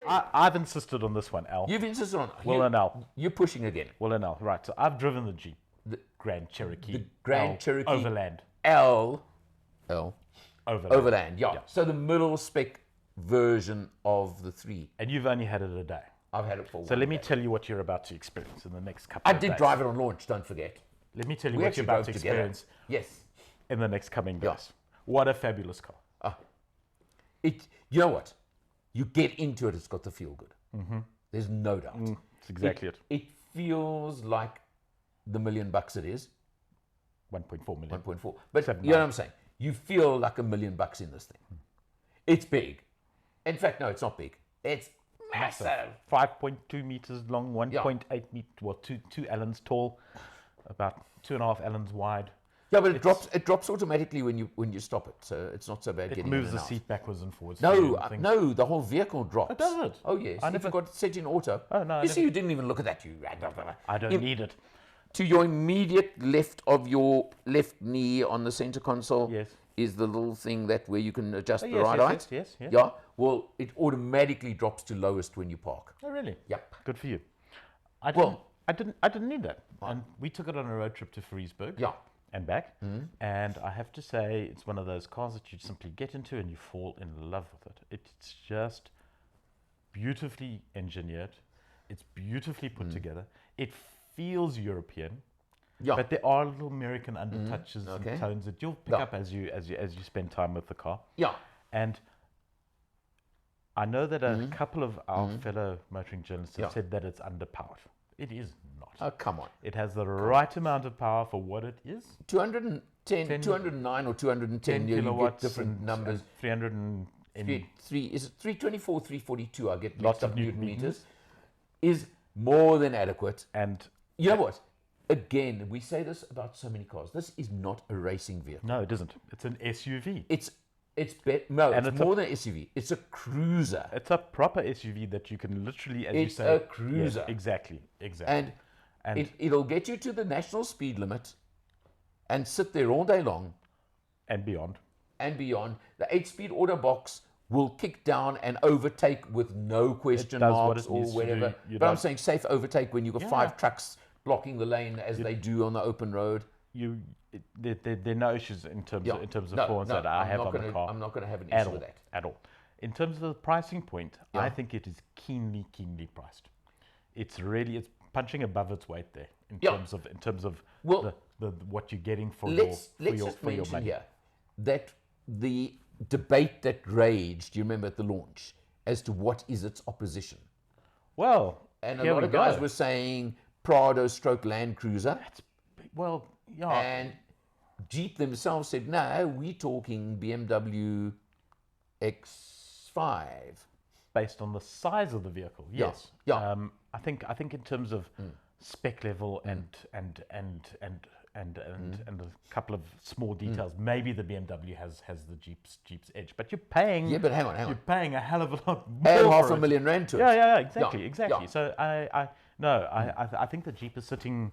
I've insisted on this one, Al. You've insisted on Will and Al. You're pushing again. Will and Al. Right. So I've driven the Jeep, the Grand Cherokee, The Grand L Cherokee Overland. L Overland. Overland. Yeah. So the middle spec version of the 3. And you've only had it a day. I've had it for. So let me tell you what you're about to experience in the next couple I of days. did drive it on launch. Don't forget. Let me tell you We what you're actually about to drove together. experience Yes. in the next coming days. Yeah. What a fabulous car. You know what? You get into it, it's got the feel good. There's no doubt. That's exactly it. It feels like the $1 million it is. 1.4 million. 1.4. But you know what I'm saying? You feel like $1 million in this thing. It's big. In fact, no, it's not big. It's massive. 5.2 meters long, 1.8 meters, well, two allens tall, about 2.5 allens wide. Yeah, but it drops automatically when you stop it, so it's not so bad It getting moves in the and seat backwards and forwards. No, the whole vehicle drops. Oh, does it? Oh yes. If you've got it set in auto. Oh, no, I You see, you didn't even look at that. I don't need it. To your immediate left of your left knee on the center console Yes. is the little thing that where you can adjust the yes, ride yes, height. yes. Yeah. Well, it automatically drops to lowest when you park. Oh, really? Yep. Good for you. I didn't need that. And we took it on a road trip to Friesburg. Yeah. And back. And I have to say, it's one of those cars that you simply get into and you fall in love with it. It's just beautifully engineered. It's beautifully put together. It feels European. Yeah. But there are little American undertouches Okay. and tones that you'll pick up as you spend time with the car. Yeah. And I know that a couple of our fellow motoring journalists have said that it's underpowered. It is not. Oh, come on. It has the right amount of power for what it is. 210, 209 or 210, 10 you get kilowatts different and numbers. 300 and Three, is it 324, 342? I get Lots mixed of up Newton meters. Is more than adequate. and You know what? Again, we say this about so many cars. This is not a racing vehicle. no, it isn't. It's an SUV. It's it's it's more than an SUV. It's a cruiser. It's a proper SUV that you can literally, as you It's say, a cruiser. Yeah, exactly. And it'll get you to the national speed limit and sit there all day long and beyond. and beyond. The 8-speed auto box will kick down and overtake with no question does what marks it or needs to do. whatever. You But I'm don't- saying safe overtake when you've got 5 trucks blocking the lane as they do on the open road. There are no issues in terms of performance that I have on the car. I'm not going to have an at issue all, with that. at all. In terms of the pricing point, I think it is keenly priced. It's punching above its weight there in terms of Well, the what you're getting for Let's your just mention money. here that the debate that raged, you remember at the launch, as to what is its opposition. Well, And here a lot we of guys go. were saying Prado stroke Land Cruiser. Well, yeah. And Jeep themselves said, no, we're talking BMW X5. Based on the size of the vehicle, yes. yeah. I think in terms of spec level and a couple of small details, maybe the BMW has the Jeep's edge. But you're paying. Yeah, but hang on. You're paying a hell of a lot more. Add for $500,000 to it. Yeah, exactly. Yeah. So I think the Jeep is sitting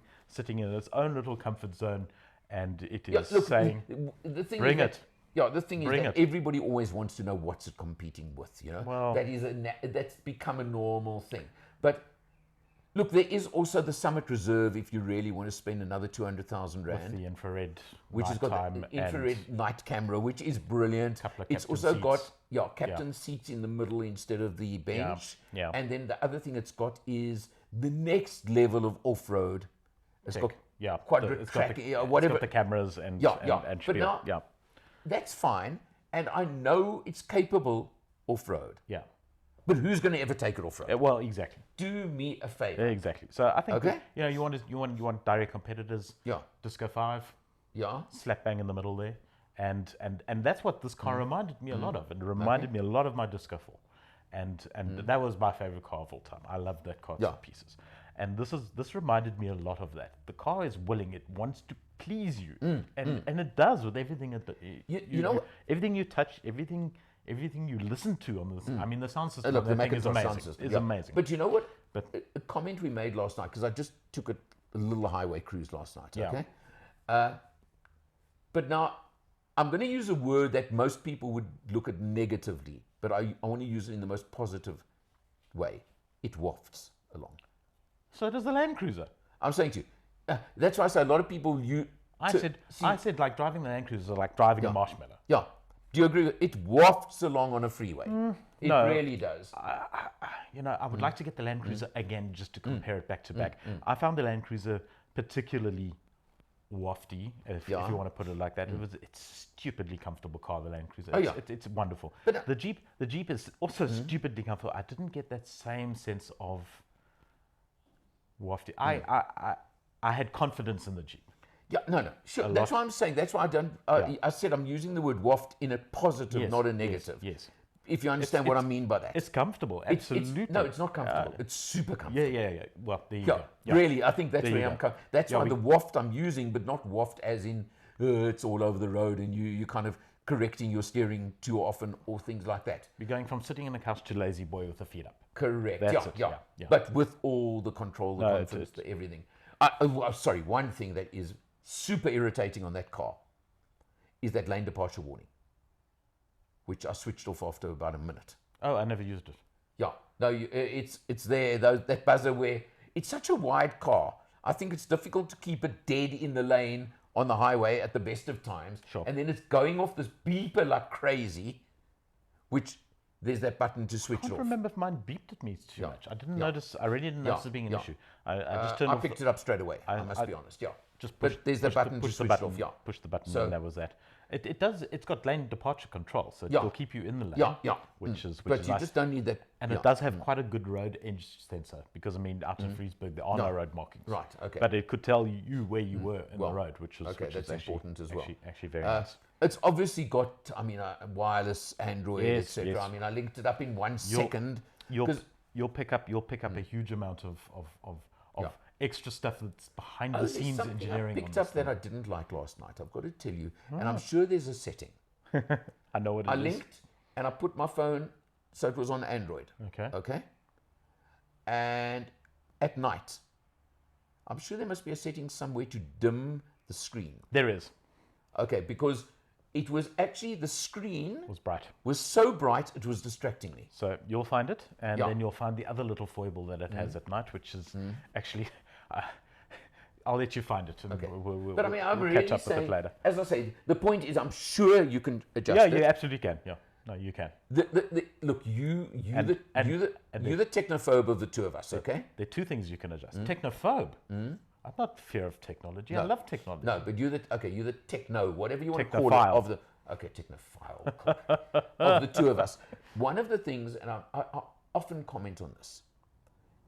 in its own little comfort zone, and it is saying, the thing bring is it. Yeah, the thing is Bring that it. everybody always wants to know what's it competing with, you know? Well- That's become a normal thing. But look, there is also the Summit Reserve if you really want to spend another 200,000 Rand. the infrared Which has got nighttime the infrared night camera, which is brilliant. Couple of It's captain also seats. got captain seats in the middle instead of the bench. yeah. And then the other thing it's got is the next level of off-road. It's got quadric track, whatever. It's got the cameras and But spiel. now, that's fine. And I know it's capable off-road. Yeah. But who's going to ever take it off-road? Well, exactly. Do me a favor. Exactly. So I think Okay. you want direct competitors. Yeah. Disco 5, Yeah. slap bang in the middle there, and that's what this car reminded me a lot of. It reminded me a lot of my Disco 4, and that was my favorite car of all time. I loved that car to pieces, and this reminded me a lot of that. The car is willing; it wants to please you, and it does with everything. Everything you touch, everything you listen to on this. I mean, the sound system Look, on the that thing is Macintosh amazing. sound system. It's yeah. amazing. But you know what? But- a comment we made last night, because I just took a little highway cruise last night, Yeah. okay? But now, I'm going to use a word that most people would look at negatively, but I want to use it in the most positive way, it wafts along. So does the Land Cruiser. I'm saying to you, that's why I say a lot of people I said like driving the Land Cruiser is like driving a marshmallow. Yeah. Do you agree? It wafts along on a freeway. It no. really does. I would like to get the Land Cruiser again just to compare it back to back. I found the Land Cruiser particularly wafty, if you want to put it like that. It's a stupidly comfortable car, the Land Cruiser. It's wonderful. But the Jeep is also stupidly comfortable. I didn't get that same sense of wafty. I had confidence in the Jeep. Yeah, no, sure. That's why I'm saying. That's why I don't. I said I'm using the word waft in a positive, not a negative. Yes. If you understand what I mean by that. It's comfortable. Absolutely. No, it's not comfortable. It's super comfortable. Yeah. Well, there you go. Yeah. Really, I think that's where I'm coming. That's why the waft I'm using, but not waft as in it's all over the road and you kind of correcting your steering too often or things like that. You're going from sitting in the couch to lazy boy with the feet up. Correct. That's it. Yeah. But with all the control, the confidence, everything. Sorry, one thing that is super irritating on that car is that lane departure warning, which I switched off after about a minute. Oh, I never used it. Yeah, no, it's there. That buzzer where it's such a wide car. I think it's difficult to keep it dead in the lane on the highway at the best of times. Sure. And then it's going off this beeper like crazy, which there's that button to switch I can't off. remember if mine beeped at me too much. I didn't notice. I really didn't notice it being an issue. I just turned I off. picked it up straight away. I must be honest. Yeah. Just but there's the button to push the switch button off. Yeah. Push the button, So- and that was that. It does. It's got lane departure control, so it will keep you in the lane. Yeah. Which is But you nice. just don't need that. And it does have quite a good road edge sensor because, I mean, out in Friesburg, there are no road markings. Right, okay. But it could tell you where you were in the road, which is that's actually, important as well. Actually very nice. It's obviously got, wireless Android, Yes, etc. yes. I mean, I linked it up in 1 second. You'll pick up a huge amount of extra stuff that's behind the scenes engineering. I picked up that I didn't like last night. I've got to tell you, and I'm sure there's a setting. I know what it is. I linked and I put my phone so it was on Android. Okay. And at night, I'm sure there must be a setting somewhere to dim the screen. There is. Okay, because it was actually the screen It was bright. was so bright it was distracting me. So you'll find it, and then you'll find the other little foible that it has at night, which is actually. I'll let you find it, and we'll But I mean, I'm we'll really catch up with saying, it later. as I say, the point is, I'm sure you can adjust Yeah, it. you absolutely can. Yeah, no, you can. Look, you're And the technophobe of the two of us, okay? There are two things you can adjust. Technophobe. I'm not fear of technology. I love technology. No, but you're the techno, whatever you want to call it, Technophile. of the technophile of the two of us. One of the things, and I often comment on this,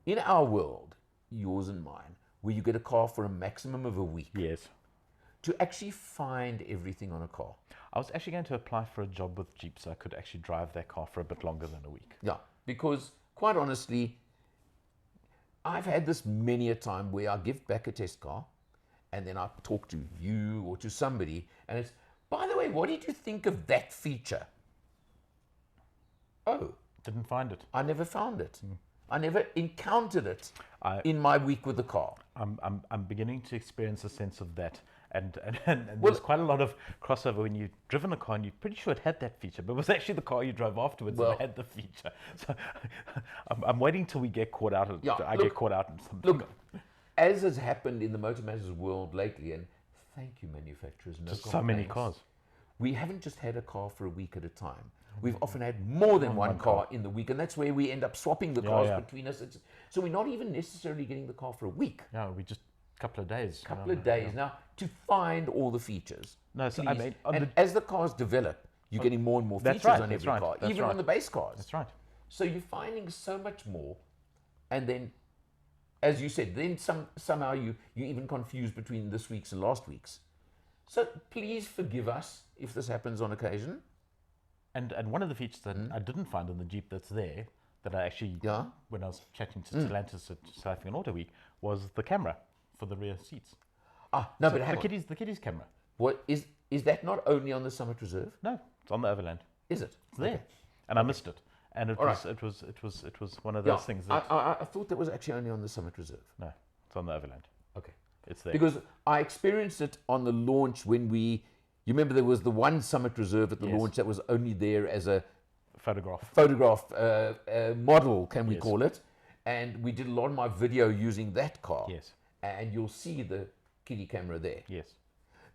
in our world, yours and mine, where you get a car for a maximum of a week, Yes. to actually find everything on a car. I was actually going to apply for a job with Jeep so I could actually drive their car for a bit longer than a week. Yeah, because quite honestly, I've had this many a time where I give back a test car and then I talk to you or to somebody and it's, by the way, what did you think of that feature? Oh, Didn't find it. I never found it. I never encountered it in my week with the car. I'm beginning to experience a sense of that. And there's quite a lot of crossover when you've driven a car and you're pretty sure it had that feature, but it was actually the car you drove afterwards that had the feature. So I'm waiting till we get caught out. Get caught out in something. Look, as has happened in the Motor Matters world lately, and thank you manufacturers, just so many cars. We haven't just had a car for a week at a time. We've often had more than one car in the week, and that's where we end up swapping the cars between us. So we're not even necessarily getting the car for a week. Yeah, we just a couple of days. Couple of days now to find all the features. No, so please. I mean, as the cars develop, you're getting more and more features on every car, even on the base cars. That's right. So you're finding so much more, and then, as you said, then somehow you even confuse between this week's and last week's. So please forgive us if this happens on occasion. And one of the features that I didn't find in the Jeep that's there, that I actually, when I was chatting to Stellantis at South African Auto Week, was the camera for the rear seats. No, So but hang on. the kiddies camera. What is that not only on the Summit Reserve? No, it's on the Overland. Is it? It's there, and I missed it. And it was one of those things that I thought that was actually only on the Summit Reserve. no, it's on the Overland. Okay. It's there. Because I experienced it on the launch when you remember there was the one Summit Reserve at the launch that was only there as a photograph model, can we call it? And we did a lot of my video using that car. Yes. And you'll see the kiddie camera there. Yes.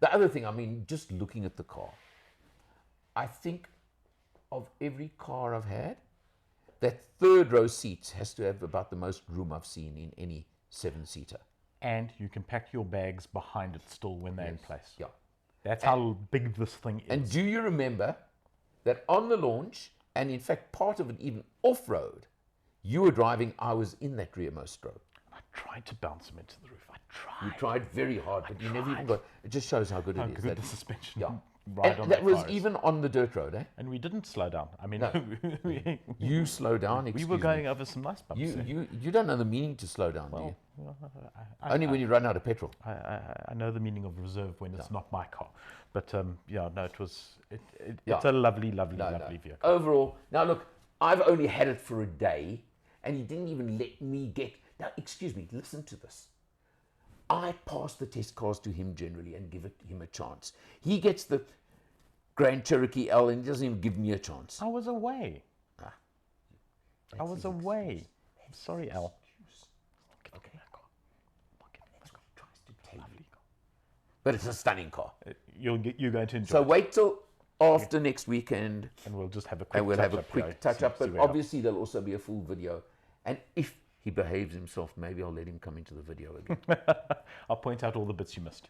The other thing, I mean, just looking at the car, I think of every car I've had, that third row seat has to have about the most room I've seen in any 7-seater. And you can pack your bags behind it still when they're in place. Yeah. That's how big this thing is. And do you remember that on the launch, and in fact part of it even off-road, you were driving, I was in that rearmost row. I tried to bounce him into the roof. I tried. You tried very hard, but you never even got. It just shows how good it is. Good the suspension. Yeah. Right And that was even on the dirt road, eh? And we didn't slow down. I mean, No. You slow down. we Excuse were going me. over some nice bumps. You don't know the meaning to slow down, do you? I, Only when you run out of petrol. I know the meaning of reserve when it's not my car, but it was it's Yeah. a lovely vehicle. Overall, now look, I've only had it for a day, and he didn't even let me get. Now, excuse me, listen to this. I pass the test cars to him generally and give him a chance. He gets the Grand Cherokee L and he doesn't even give me a chance. I was away. I was away. I'm sorry, Al. Okay. That's what he tries to tell you. But it's a stunning car. You're going to enjoy So it. wait till after next weekend. And we'll just have a quick And we'll have a quick touch up. But see obviously there'll also be a full video. And if he behaves himself, maybe I'll let him come into the video again. I'll point out all the bits you missed.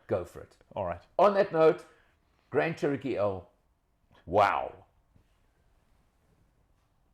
Go for it. All right. On that note, Grand Cherokee L, wow.